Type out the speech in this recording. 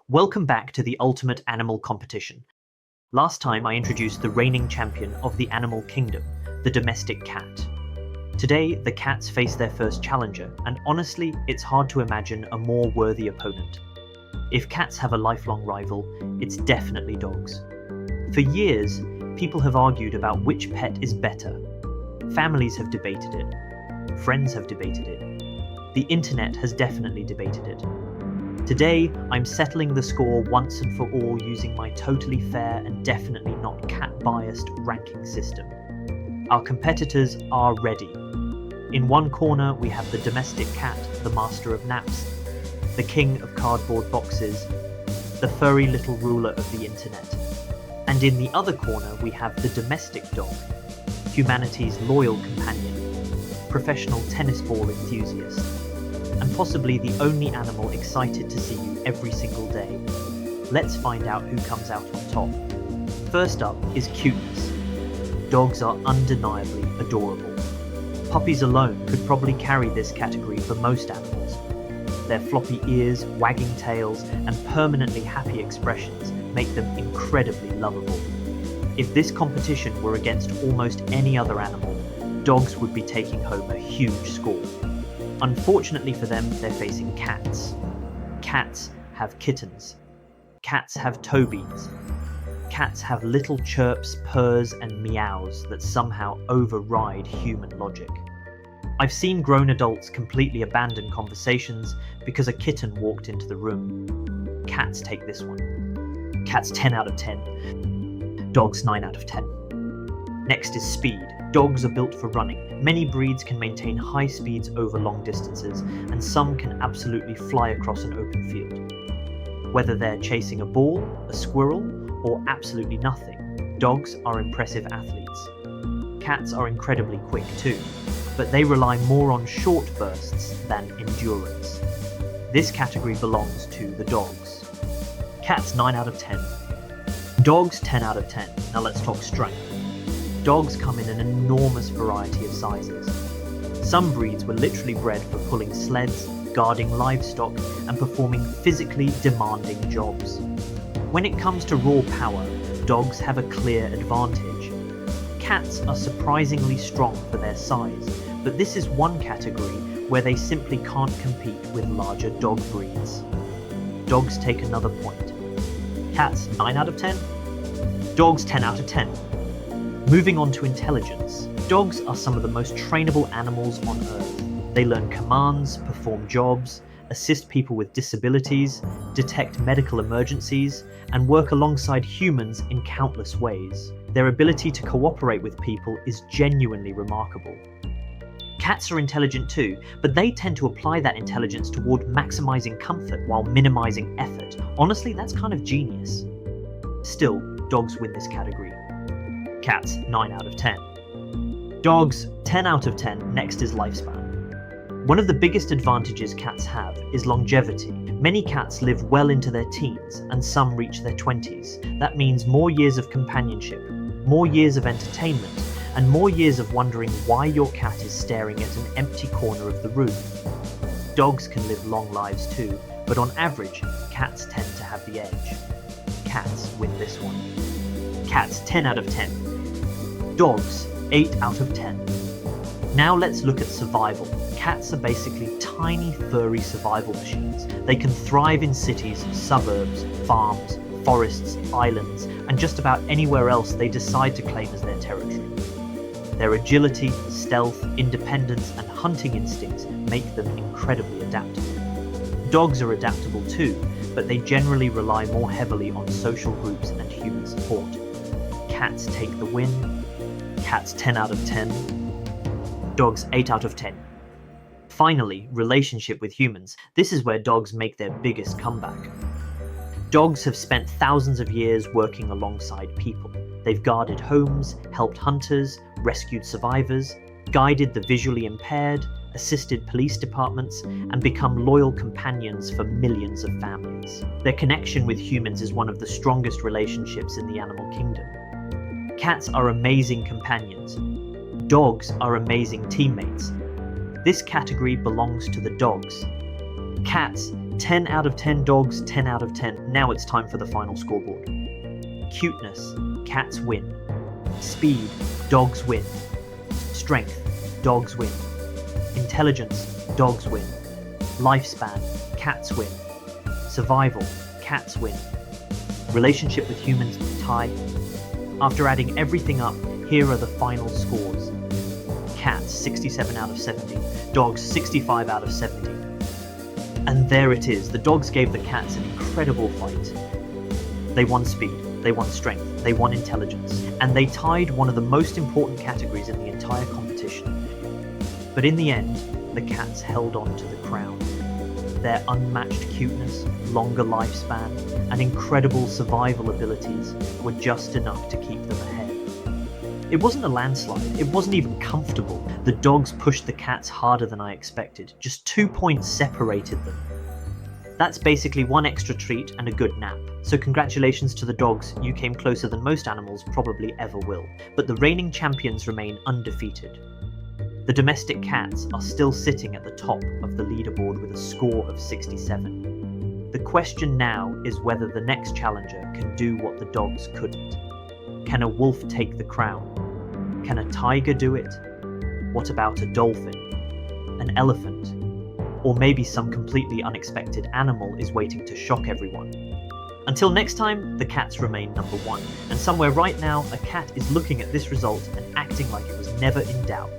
Welcome back to the ultimate animal competition. Last time I introduced the reigning champion of the animal kingdom, the domestic cat. Today, the cats face their first challenger, and honestly, it's hard to imagine a more worthy opponent. If cats have a lifelong rival, it's definitely dogs. For years, people have argued about which pet is better. Families have debated it. Friends have debated it. The internet has definitely debated it. Today, I'm settling the score once and for all using my totally fair and definitely not cat-biased ranking system. Our competitors are ready. In one corner, we have the domestic cat, the master of naps, the king of cardboard boxes, the furry little ruler of the internet. And in the other corner, we have the domestic dog, humanity's loyal companion, professional tennis ball enthusiast, and possibly the only animal excited to see you every single day. Let's find out who comes out on top. First up is Cuteness. Dogs are undeniably adorable. Puppies alone could probably carry this category for most animals. Their floppy ears, wagging tails, and permanently happy expressions make them incredibly lovable. If this competition were against almost any other animal, dogs would be taking home a huge score. Unfortunately for them, they're facing cats. Cats have kittens. Cats have toe beans. Cats have little chirps, purrs, and meows that somehow override human logic. I've seen grown adults completely abandon conversations because a kitten walked into the room. Cats take this one. Cats 10 out of 10. Dogs 9 out of 10. Next is speed. Dogs are built for running. Many breeds can maintain high speeds over long distances, and some can absolutely fly across an open field. Whether they're chasing a ball, a squirrel, or absolutely nothing, dogs are impressive athletes. Cats are incredibly quick too, but they rely more on short bursts than endurance. This category belongs to the dogs. Cats 9 out of 10. Dogs 10 out of 10. Now let's talk strength. Dogs come in an enormous variety of sizes. Some breeds were literally bred for pulling sleds, guarding livestock, and performing physically demanding jobs. When it comes to raw power, dogs have a clear advantage. Cats are surprisingly strong for their size, but this is one category where they simply can't compete with larger dog breeds. Dogs take another point. Cats 9 out of 10. Dogs 10 out of 10. Moving on to intelligence. Dogs are some of the most trainable animals on Earth. They learn commands, perform jobs, assist people with disabilities, detect medical emergencies, and work alongside humans in countless ways. Their ability to cooperate with people is genuinely remarkable. Cats are intelligent too, but they tend to apply that intelligence toward maximizing comfort while minimizing effort. Honestly, that's kind of genius. Still, dogs win this category. Cats 9 out of 10. Dogs 10 out of 10. Next is lifespan. One of the biggest advantages cats have is longevity. Many cats live well into their teens, and some reach their 20s. That means more years of companionship, more years of entertainment, and more years of wondering why your cat is staring at an empty corner of the room. Dogs can live long lives too, but on average, cats tend to have the edge. Cats win this one. Cats 10 out of 10. Dogs 8 out of 10. Now let's look at survival. Cats are basically tiny furry survival machines. They can thrive in cities, suburbs, farms, forests, islands, and just about anywhere else they decide to claim as their territory. Their agility, stealth, independence, and hunting instincts make them incredibly adaptable. Dogs are adaptable too, but they generally rely more heavily on social groups and human support. Cats take the win. Cats 10 out of 10. Dogs 8 out of 10. Finally, relationship with humans. This is where dogs make their biggest comeback. Dogs have spent thousands of years working alongside people. They've guarded homes, helped hunters, rescued survivors, guided the visually impaired, assisted police departments, and become loyal companions for millions of families. Their connection with humans is one of the strongest relationships in the animal kingdom. Cats are amazing companions. Dogs are amazing teammates. This category belongs to the dogs. Cats 10 out of 10 dogs, 10 out of 10. Now it's time for the final scoreboard. Cuteness, cats win. Speed, dogs win. Strength, dogs win. Intelligence, dogs win. Lifespan, cats win. Survival, cats win. Relationship with humans, tie. After adding everything up, here are the final scores. Cats 67 out of 70, dogs 65 out of 70. And there it is, the dogs gave the cats an incredible fight. They won speed, they won strength, they won intelligence, and they tied one of the most important categories in the entire competition. But in the end, the cats held on to the crown. Their unmatched cuteness, longer lifespan, and incredible survival abilities were just enough to keep them ahead. It wasn't a landslide, it wasn't even comfortable. The dogs pushed the cats harder than I expected. Just 2 points separated them. That's basically one extra treat and a good nap. So congratulations to the dogs, you came closer than most animals probably ever will. But the reigning champions remain undefeated. The domestic cats are still sitting at the top of the leaderboard with a score of 67. The question now is whether the next challenger can do what the dogs couldn't. Can a wolf take the crown? Can a tiger do it? What about a dolphin? An elephant? Or maybe some completely unexpected animal is waiting to shock everyone. Until next time, the cats remain number one, and somewhere right now, a cat is looking at this result and acting like it was never in doubt.